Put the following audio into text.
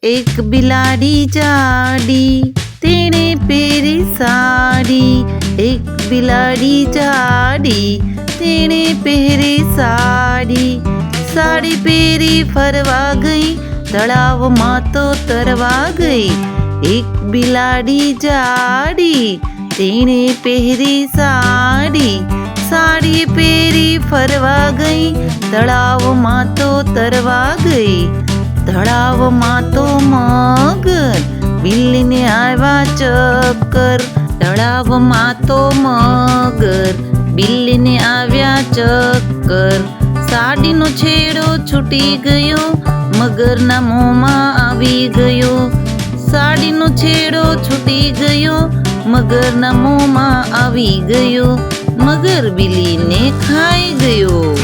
એક બિલાડી જાડી તેણે પહેરી સાડી એક બિલાડી જાડી તેણે પહેરી સાડી પહેરી ફરવા ગઈ તળાવમાં તો તરવા ગઈ એક બિલાડી જાડી તેણે પહેરી સાડી પહેરી ફરવા ગઈ તળાવમાં તો તરવા ગઈ તળાવમાં તો મગર બિલ્લીને આવ્યા ચક્કર તળાવમાં તો મગર બિલ્લીને આવ્યા ચક્કર સાડીનો છેડો છૂટી ગયો મગરના મોંમાં આવી ગયો સાડીનો છેડો છૂટી ગયો મગરના મોંમાં આવી ગયો મગર બિલ્લીને ખાઈ ગયો।